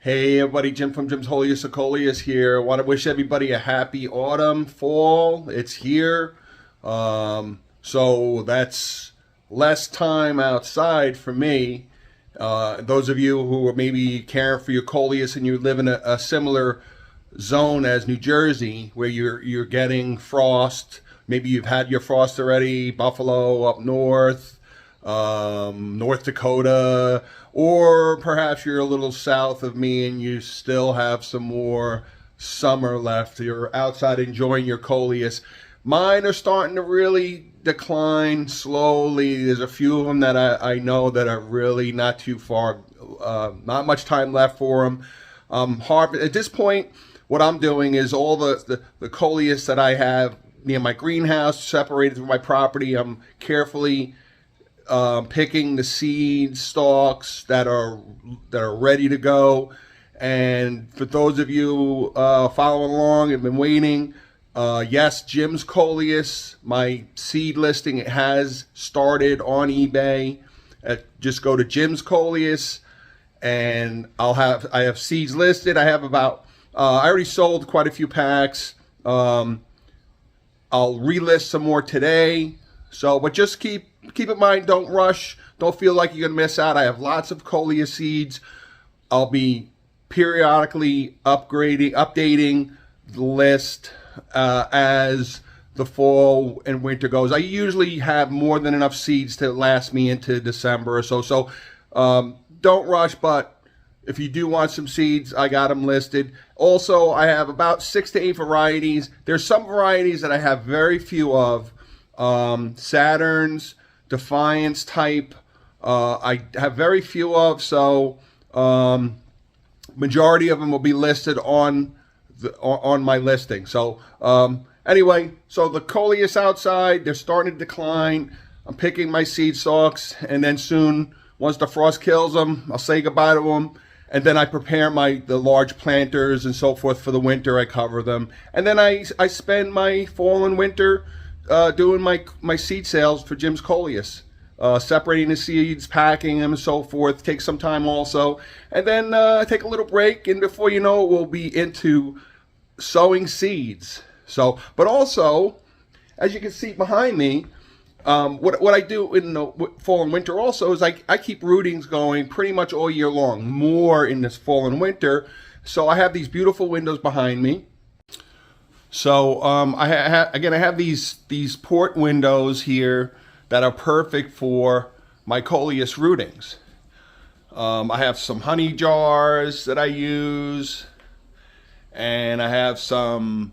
Hey everybody, Jim from Jim's Coleus here. I want to wish everybody a happy autumn, fall. It's here. So that's less time outside for me. Those of you who are maybe caring for your Coleus and you live in a similar zone as New Jersey, where you're getting frost. Maybe you've had your frost already, Buffalo up north, North Dakota, or perhaps you're a little south of me and you still have some more summer left. You're outside enjoying your Coleus. Mine are starting to really decline slowly. There's a few of them that I know that are really not too far, not much time left for them. At this point, what I'm doing is all the Coleus that I have near my greenhouse, separated from my property, I'm carefully picking the seed stalks that are ready to go. And for those of you following along and been waiting, yes, Jim's Coleus, my seed listing, it has started on eBay. Just go to Jim's Coleus, and I have seeds listed. I have about I already sold quite a few packs. I'll relist some more today. So, but just keep in mind, don't rush. Don't feel like you're gonna miss out. I have lots of Coleus seeds. I'll be periodically updating the list as the fall and winter goes. I usually have more than enough seeds to last me into December or so. So don't rush, but if you do want some seeds, I got them listed. Also, I have about 6 to 8 varieties. There's some varieties that I have very few of. Saturns, Defiance type, I have very few of, so majority of them will be listed on my listing. So anyway, so the Coleus outside, they're starting to decline. I'm picking my seed stalks, and then soon, once the frost kills them, I'll say goodbye to them. And then I prepare the large planters and so forth for the winter. I cover them, and then I spend my fall and winter doing my seed sales for Jim's Coleus, separating the seeds, packing them, and so forth. Take some time also, and then take a little break, and before you know it, we'll be into sowing seeds. So, but also, as you can see behind me, what I do in the fall and winter also is I keep rootings going pretty much all year long, more in this fall and winter. So I have these beautiful windows behind me. So I have these port windows here that are perfect for my Coleus rootings. I have some honey jars that I use, and I have some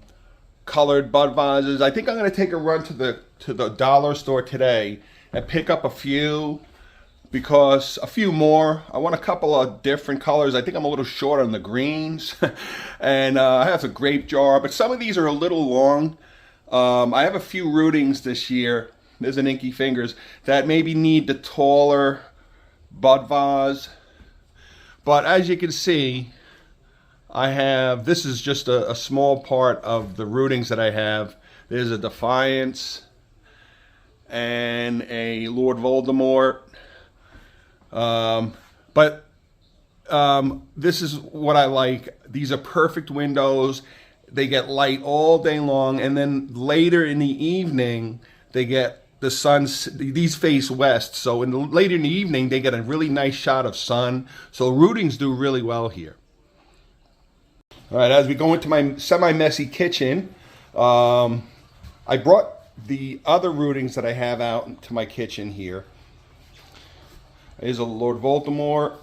colored bud vases. I think I'm going to take a run to the dollar store today and pick up a few more. I want a couple of different colors. I think I'm a little short on the greens. And I have a grape jar, but some of these are a little long. I have a few rootings this year. There's an Inky Fingers that maybe need the taller bud vase. But as you can see, this is just a small part of the rootings that I have. There's a Defiance and a Lord Voldemort. But this is what I like. These are perfect windows. They get light all day long, and then later in the evening they get the sun. These face west, so later in the evening they get a really nice shot of sun. So rootings do really well here. All right, as we go into my semi-messy kitchen, I brought the other rootings that I have out into my kitchen here. Here's a Lord Voldemort.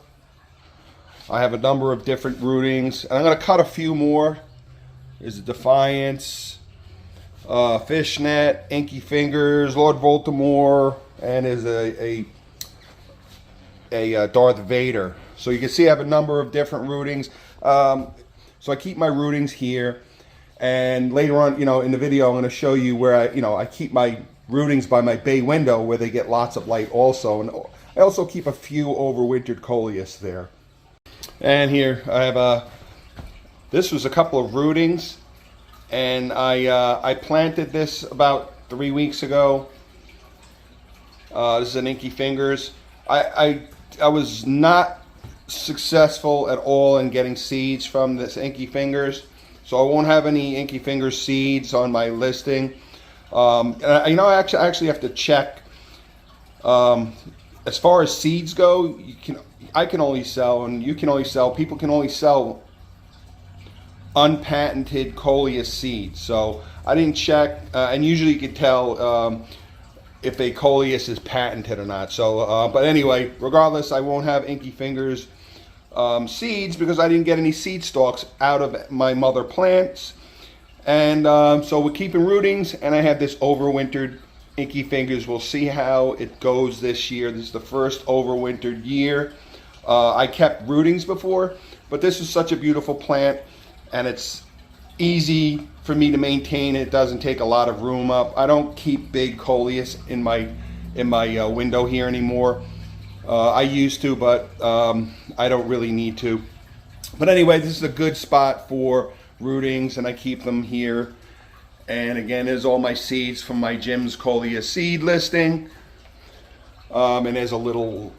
I have a number of different rootings, and I'm going to cut a few more. There's a Defiance, Fishnet, Inky Fingers, Lord Voldemort, and there's a Darth Vader. So you can see I have a number of different rootings. So I keep my rootings here, and later on, in the video, I'm going to show you where I keep my rootings by my bay window where they get lots of light also, and I also keep a few overwintered Coleus there. And here I have this was a couple of rootings, and I planted this about 3 weeks ago. This is an Inky Fingers. I was not successful at all in getting seeds from this Inky Fingers. So I won't have any Inky Fingers seeds on my listing. And I actually have to check. As far as seeds go, I can only sell, and you can only sell, people can only sell unpatented Coleus seeds. So I didn't check, and usually you can tell if a Coleus is patented or not. So, but anyway, regardless, I won't have Inky Fingers seeds because I didn't get any seed stalks out of my mother plants. And so we're keeping rootings, and I have this overwintered Inky Fingers. We'll see how it goes this year. This is the first overwintered year. I kept rootings before, but this is such a beautiful plant, and it's easy for me to maintain. It doesn't take a lot of room up. I don't keep big Coleus in my window here anymore. I used to, but I don't really need to. But anyway, this is a good spot for rootings, and I keep them here. And again, there's all my seeds from my Jim's Coleus seed listing. And there's a little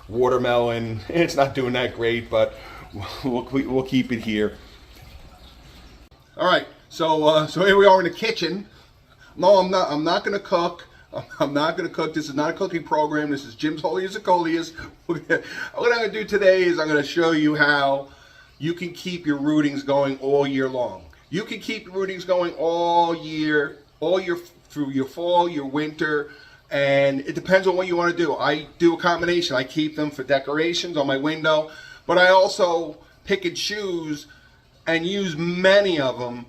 watermelon. It's not doing that great, but we'll keep it here. All right, so here we are in the kitchen. No, I'm not going to cook. I'm not going to cook. This is not a cooking program. This is Jim's Coleus and Coleus. What I'm going to do today is I'm going to show you how you can keep your rootings going all year long. You can keep your rootings going all year through your fall, your winter, and it depends on what you want to do. I do a combination. I keep them for decorations on my window, but I also pick and choose and use many of them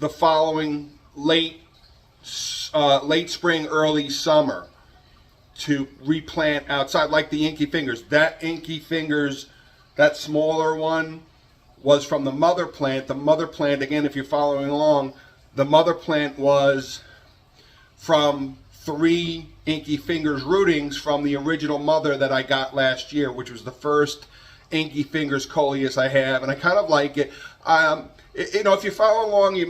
the following late spring, early summer to replant outside, like the Inky Fingers. That Inky Fingers, that smaller one, was from the mother plant. The mother plant, again, if you're following along, the mother plant was from 3 Inky Fingers rootings from the original mother that I got last year, which was the first Inky Fingers Coleus I have, and I kind of like it. You know, if you follow along, you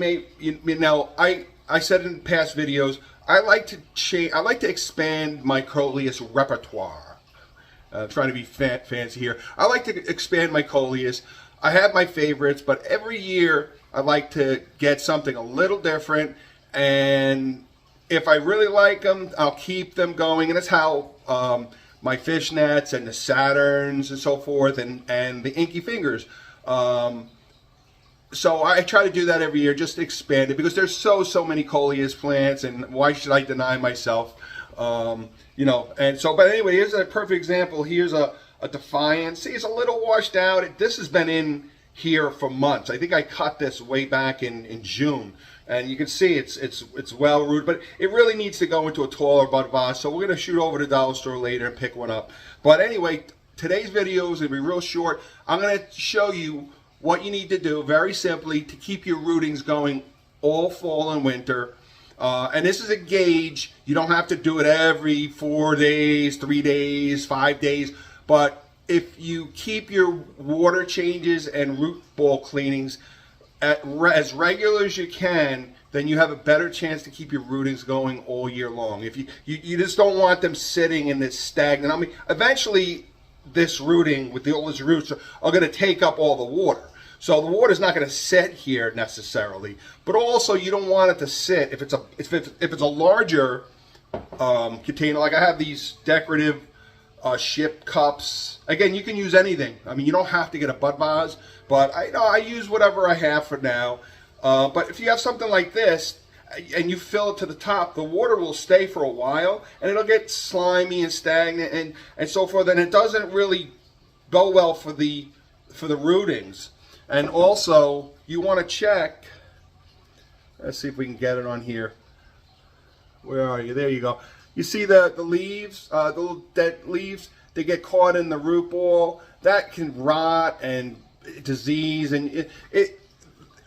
know, I said in past videos, I like to expand my Coleus repertoire. Trying to be fancy here. I like to expand my Coleus. I have my favorites, but every year I like to get something a little different, and if I really like them, I'll keep them going. And that's how my fishnets and the Saturns and so forth, and the Inky Fingers. So I try to do that every year, just expand it, because there's so many Coleus plants, and why should I deny myself? You know, and so, but anyway, here's a perfect example. Here's a Defiance. See, it's a little washed out. This has been in here for months. I think I cut this way back in June, and you can see it's well rooted, but it really needs to go into a taller bud vase. So we're going to shoot over to the dollar store later and pick one up. But anyway, today's video is going to be real short. I'm going to show you what you need to do, very simply, to keep your rootings going all fall and winter. And this is a gauge. You don't have to do it every 4 days, 3 days, 5 days. But if you keep your water changes and root ball cleanings as regular as you can, then you have a better chance to keep your rootings going all year long. If you just don't want them sitting in this stagnant. I mean, eventually this rooting with all its roots are going to take up all the water. So the water's not going to sit here necessarily, but also you don't want it to sit if it's a larger container. Like I have these decorative ship cups. Again, you can use anything. I mean, you don't have to get a bud vase, but I use whatever I have for now. But if you have something like this and you fill it to the top, the water will stay for a while, and it'll get slimy and stagnant and so forth. And it doesn't really go well for the rootings. And also, you want to check. Let's see if we can get it on here. Where are you? There you go. You see the leaves, the little dead leaves, they get caught in the root ball. That can rot and disease, and this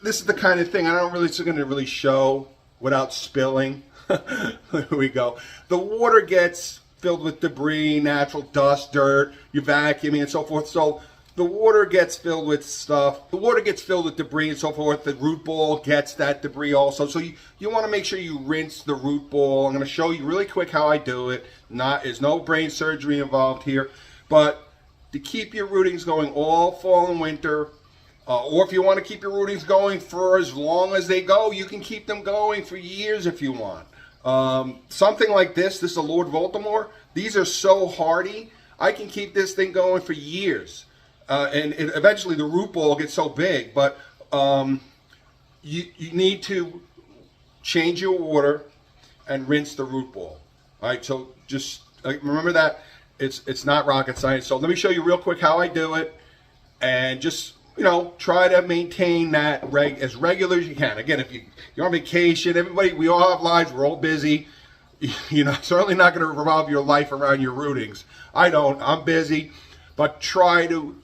is the kind of thing it's going to really show without spilling. There we go. The water gets filled with debris, natural dust, dirt, you vacuuming and so forth. So the water gets filled with stuff. The water gets filled with debris and so forth. The root ball gets that debris also. So you want to make sure you rinse the root ball. I'm going to show you really quick how I do it. There's no brain surgery involved here. But to keep your rootings going all fall and winter. Or if you want to keep your rootings going for as long as they go, you can keep them going for years if you want. Something like this is a Lord Voldemort. These are so hardy. I can keep this thing going for years. And eventually the root ball gets so big. But you need to change your water and rinse the root ball. All right, so just remember that. It's not rocket science. So let me show you real quick how I do it. And just, try to maintain that as regular as you can. Again, if you're on vacation, we all have lives, we're all busy. Certainly not going to revolve your life around your rootings. I'm busy, but try to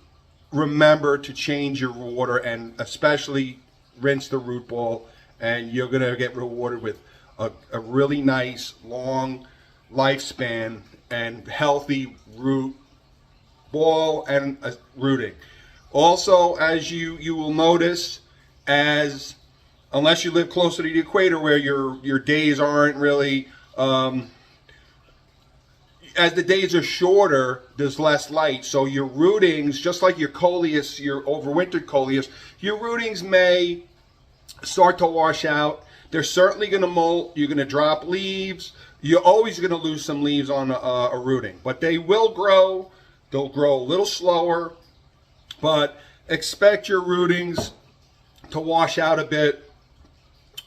remember to change your water and especially rinse the root ball, and you're going to get rewarded with a really nice, long lifespan and healthy root ball and rooting. Also, as you will notice, unless you live closer to the equator where your days aren't really, as the days are shorter, there's less light. So your rootings, just like your coleus, your overwintered coleus, your rootings may start to wash out. They're certainly going to molt. You're going to drop leaves. You're always going to lose some leaves on a rooting, but they will grow. They'll grow a little slower. But expect your rootings to wash out a bit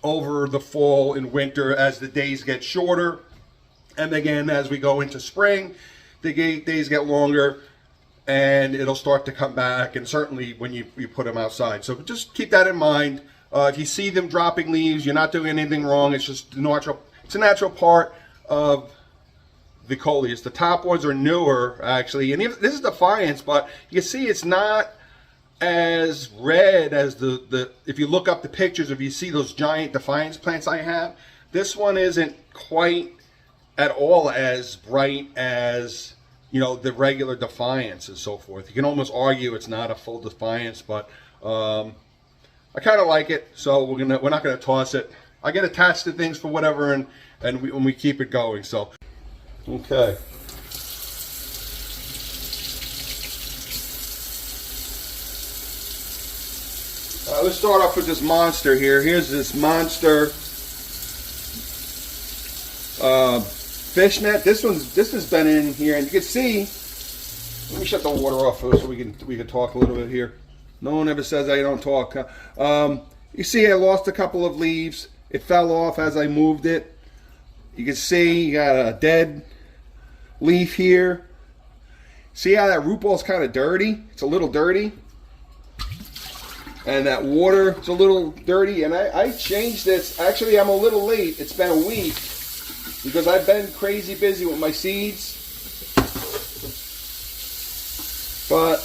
over the fall and winter as the days get shorter. And again, as we go into spring, the days get longer and it'll start to come back. And certainly when you put them outside. So just keep that in mind. If you see them dropping leaves, you're not doing anything wrong. It's just natural. It's a natural part of the coleus. The top ones are newer, actually, and this is Defiance, but you can see it's not as red as if you look up the pictures, if you see those giant Defiance plants I have, this one isn't quite at all as bright as the regular Defiance and so forth. You can almost argue it's not a full Defiance, but I kind of like it, so we're not gonna toss it. I get attached to things for whatever, and we keep it going. So. Okay. Let's start off with this monster here. Here's this monster fishnet. This has been in here, and you can see. Let me shut the water off first so we can talk a little bit here. No one ever says I don't talk. You see, I lost a couple of leaves. It fell off as I moved it. You can see you got a dead leaf here. See how that root ball is kind of dirty? It's a little dirty. And that water is a little dirty. And I changed this. Actually, I'm a little late. It's been a week because I've been crazy busy with my seeds. But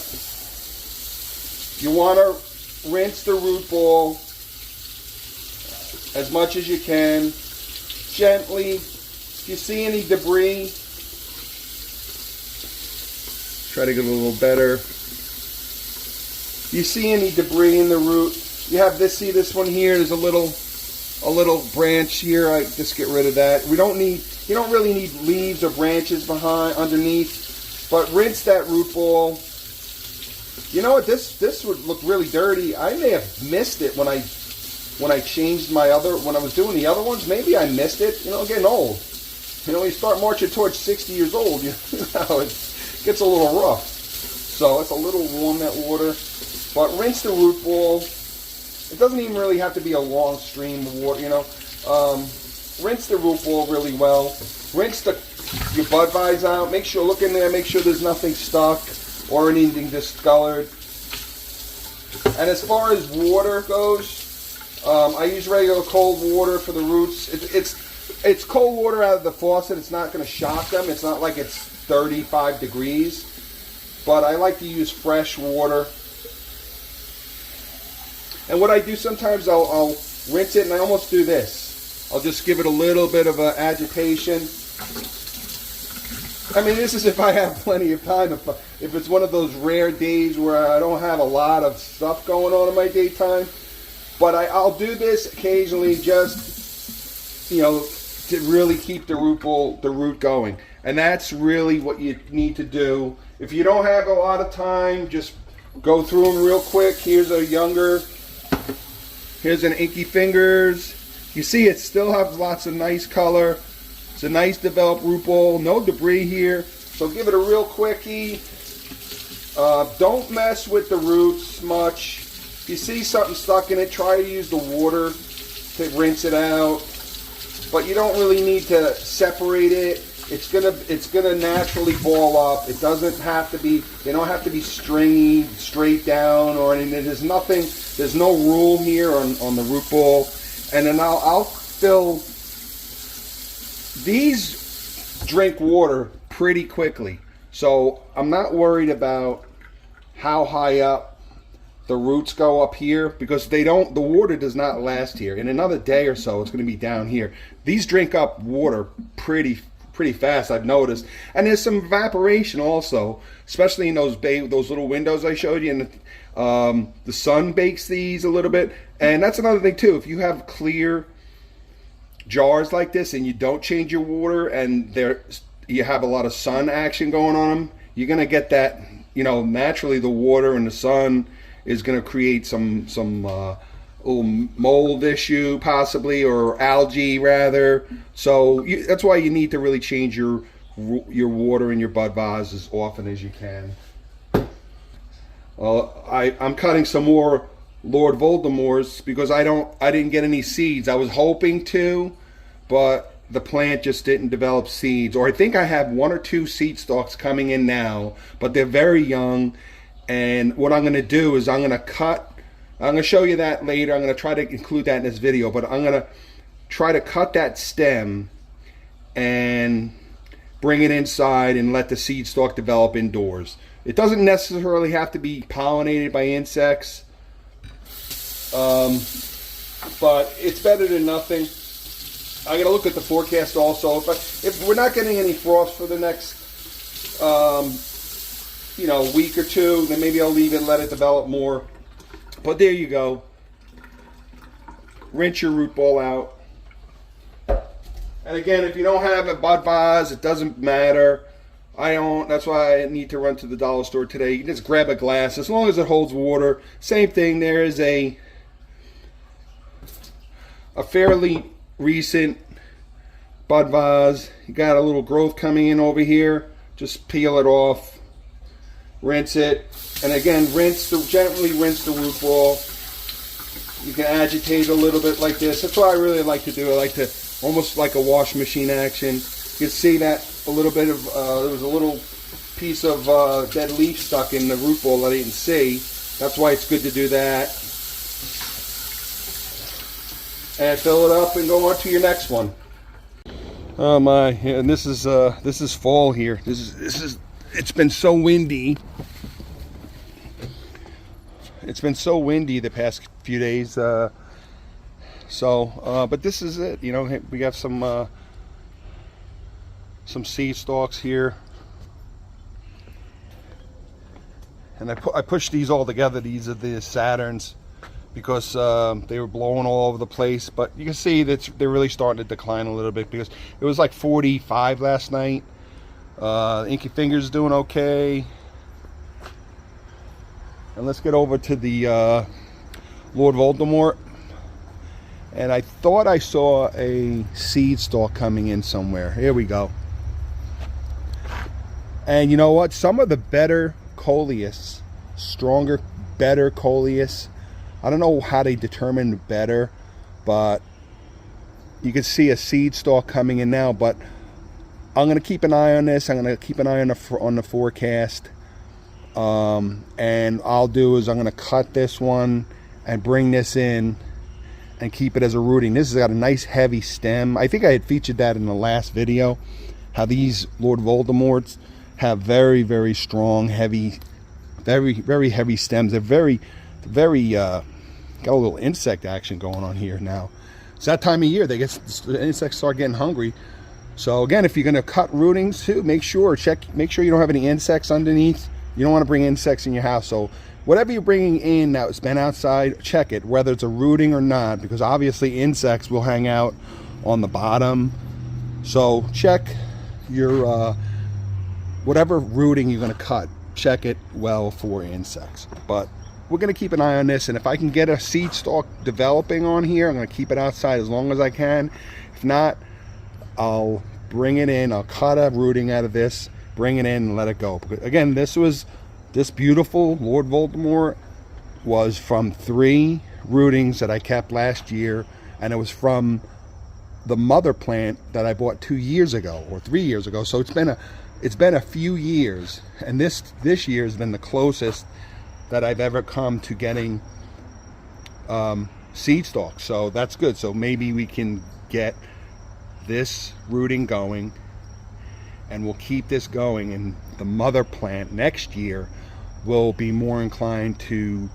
you want to rinse the root ball as much as you can. Gently. If you see any debris, try to get a little better. You see any debris in the root? You have this. See this one here? There's a little branch here. I just get rid of that. You don't really need leaves or branches underneath. But rinse that root ball. You know what? This would look really dirty. I may have missed it when I changed when I was doing the other ones. Maybe I missed it. I'm getting old. When you start marching towards 60 years old, it gets a little rough. So it's a little warm, that water. But rinse the root ball. It doesn't even really have to be a long stream of water, Rinse the root ball really well. Rinse your bud vines out. Look in there, make sure there's nothing stuck or anything discolored. And as far as water goes, I use regular cold water for the roots. It's cold water out of the faucet. It's not going to shock them. It's not like it's 35 degrees. But I like to use fresh water. And what I do sometimes, I'll rinse it and I almost do this. I'll just give it a little bit of an agitation. I mean, this is if I have plenty of time. If it's one of those rare days where I don't have a lot of stuff going on in my daytime. But I'll do this occasionally just, to really keep the root going. And that's really what you need to do If you don't have a lot of time, just go through them real quick. Here's an Inky Fingers. You see it still has lots of nice color. It's a nice developed root ball, no debris here. So give it a real quickie. Don't mess with the roots much. If you see something stuck in it, try to use the water to rinse it out. But you don't really need to separate it. It's gonna naturally ball up. It doesn't have to be. They don't have to be stringy, straight down, or anything. There's nothing. There's no rule here on the root ball. And then I'll fill. These drink water pretty quickly, so I'm not worried about how high up the roots go up here, because they don't. The water does not last here. In another day or so, it's going to be down here. These drink up water pretty fast, I've noticed. And there's some evaporation also, especially in those little windows I showed you. And the sun bakes these a little bit. And that's another thing too. If you have clear jars like this and you don't change your water, and you have a lot of sun action going on them, you're gonna get that. Naturally the water and the sun is gonna create some little mold issue possibly, or algae rather. So that's why you need to really change your water in your bud vase as often as you can. Well, I'm cutting some more Lord Voldemort's because I didn't get any seeds. I was hoping to, but the plant just didn't develop seeds. Or I think I have 1 or 2 seed stalks coming in now, but they're very young. And what I'm going to do is I'm going to show you that later. I'm going to try to include that in this video, but I'm going to try to cut that stem and bring it inside and let the seed stalk develop indoors. It doesn't necessarily have to be pollinated by insects, but it's better than nothing. I got to look at the forecast also. If we're not getting any frost for the next week or two, then maybe I'll leave it and let it develop more. But there you go. Rinse your root ball out. And again, if you don't have a bud vase, it doesn't matter. I don't. That's why I need to run to the dollar store today. You can just grab a glass as long as it holds water. Same thing. There is a fairly recent bud vase. You got a little growth coming in over here. Just peel it off. Rinse it. And again, gently rinse the root ball. You can agitate a little bit like this. That's what I really like to do. I like to, almost like a wash machine action. You can see that a little bit of, there was a little piece of dead leaf stuck in the root ball that I didn't see. That's why it's good to do that. And fill it up and go on to your next one. Oh my, and this is fall here. It's been so windy. It's been so windy the past few days. But this is it. We got some seed stalks here, and I pushed these all together. These are the Saturns because they were blowing all over the place. But you can see that they're really starting to decline a little bit because it was like 45 last night. Inky Fingers is doing okay. And let's get over to the Lord Voldemort. And I thought I saw a seed stalk coming in somewhere. Here we go. And you know what? Some of the better Coleus, stronger, better Coleus, I don't know how they determine better, but you can see a seed stalk coming in now. But I'm going to keep an eye on this. I'm going to keep an eye on the forecast. And I'll do is I'm going to cut this one and bring this in and keep it as a rooting. This has got a nice heavy stem. I think I had featured that in the last video, how these Lord Voldemorts have very, very strong, heavy, very, very heavy stems. They're very, very, got a little insect action going on here now. It's that time of year, the insects start getting hungry. So again, if you're going to cut rootings too, make sure you don't have any insects underneath. You don't want to bring insects in your house. So whatever you're bringing in that's been outside, check it, whether it's a rooting or not, because obviously insects will hang out on the bottom. So check your whatever rooting you're going to cut, check it well for insects. But we're going to keep an eye on this, and if I can get a seed stalk developing on here, I'm going to keep it outside as long as I can. If not, I'll bring it in. I'll cut a rooting out of this, bring it in, and let it go. Again, this beautiful Lord Voldemort was from 3 rootings that I kept last year, and it was from the mother plant that I bought 2 years ago or 3 years ago. So it's been a few years, and this year has been the closest that I've ever come to getting seed stalks. So that's good. So maybe we can get this rooting going, and we'll keep this going, and the mother plant next year will be more inclined to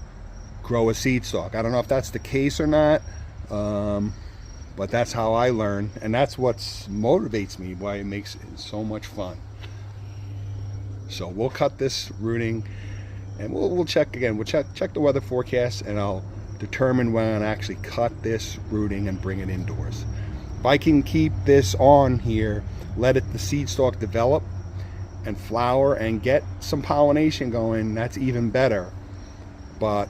grow a seed stalk. I don't know if that's the case or not, but that's how I learn, and that's what motivates me, why it makes it so much fun. So we'll cut this rooting, and we'll check again. We'll check the weather forecast, and I'll determine when I actually cut this rooting and bring it indoors. If I can keep this on here, let the seed stalk develop and flower and get some pollination going, that's even better. But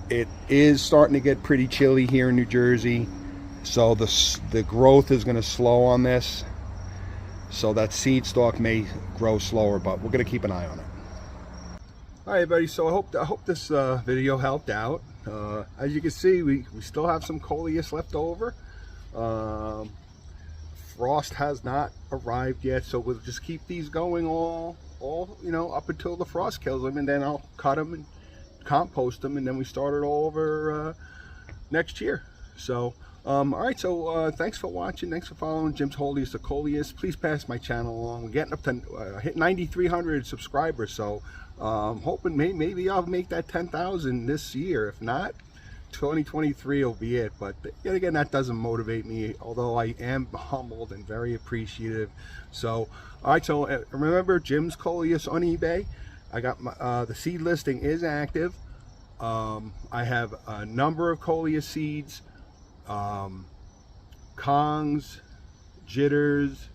it is starting to get pretty chilly here in New Jersey, so the growth is going to slow on this. So that seed stalk may grow slower, but we're going to keep an eye on it. All right, everybody, so I hope this video helped out. As you can see, we still have some Coleus left over. Frost has not arrived yet, so we'll just keep these going all up until the frost kills them, and then I'll cut them and compost them, and then we start it all over next year. So all right, so thanks for watching, thanks for following Jim's Holiest of Coleus. Please pass my channel along. We're getting up to hit 9,300 subscribers, so hoping maybe I'll make that 10,000 this year. If not, 2023 will be it. But yet again, that doesn't motivate me, although I am humbled and very appreciative. So all right, so remember, Jim's Coleus on eBay. I got my the seed listing is active. I have a number of Coleus seeds, Kongs, Jitters,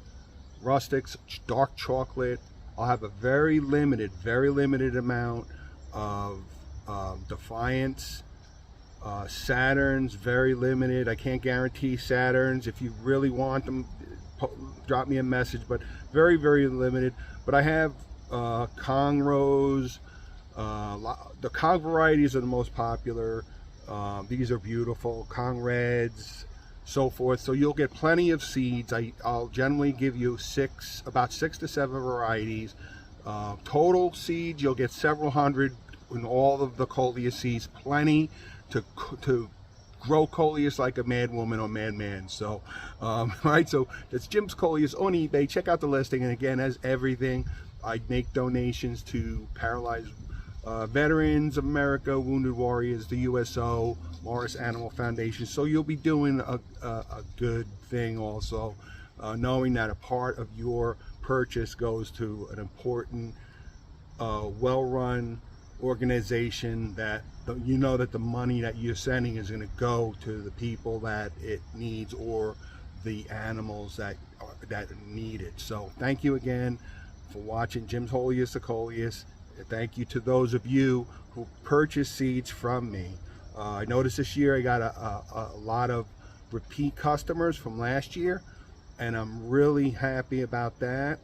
Rustics, dark chocolate. I'll have a very limited amount of Defiance, Saturns, very limited. I can't guarantee Saturns. If you really want them, drop me a message, but very limited. But I have Kong Rose. The Kong varieties are the most popular. These are beautiful. Kong Reds, so forth. So you'll get plenty of seeds. I'll generally give you about 6 to 7 varieties. Total seeds, you'll get several hundred in all of the Coleus seeds. Plenty to grow Coleus like a mad woman or madman. So all right, so that's Jim's Coleus on eBay. Check out the listing, and again, as everything, I make donations to paralyzed Veterans of America, Wounded Warriors, the USO, Morris Animal Foundation. So you'll be doing a good thing also, knowing that a part of your purchase goes to an important, well-run organization that you know that the money that you're sending is going to go to the people that it needs, or the animals that need it. So thank you again for watching Jim's Holiest of Coleus. Thank you to those of you who purchase seeds from me. I noticed this year I got a lot of repeat customers from last year, and I'm really happy about that.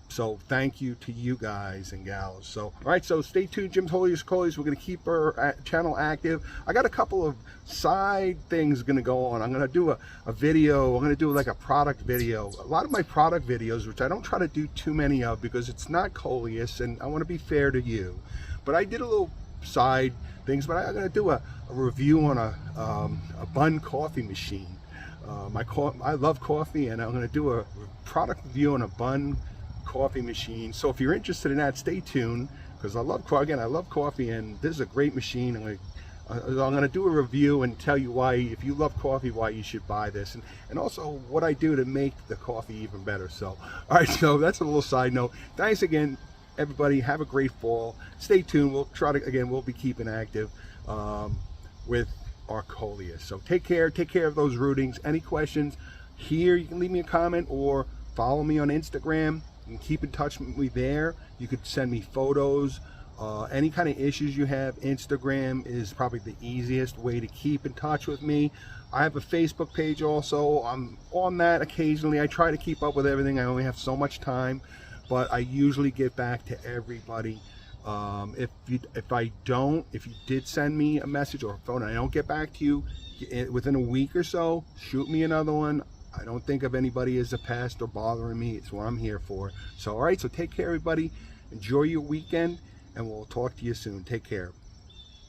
So thank you to you guys and gals. So all right, so stay tuned, Jim's Holiest of Coleus. We're going to keep our channel active. I got a couple of side things going to go on. I'm going to do a video. I'm going to do like a product video. A lot of my product videos, which I don't try to do too many of because it's not Coleus, and I want to be fair to you, but I did a little side things. But I'm going to do a review on a Bun coffee machine. I love coffee, and I'm going to do a product review on a Bun coffee machine. So if you're interested in that, stay tuned, because I love coffee, and this is a great machine. I'm going to do a review and tell you why, if you love coffee, why you should buy this, and also what I do to make the coffee even better. So all right, so that's a little side note. Thanks again, everybody. Have a great fall. Stay tuned. We'll try to, again, we'll be keeping active with our Coleus. So take care of those rootings. Any questions here, you can leave me a comment or follow me on Instagram You can keep in touch with me there. You could send me photos, any kind of issues you have. Instagram is probably the easiest way to keep in touch with me. I have a Facebook page also. I'm on that occasionally. I try to keep up with everything. I only have so much time, but I usually get back to everybody. If you did send me a message or a phone and I don't get back to you within a week or so, shoot me another one. I don't think of anybody as a pest or bothering me. It's what I'm here for. So, all right, so take care, everybody. Enjoy your weekend, and we'll talk to you soon. Take care.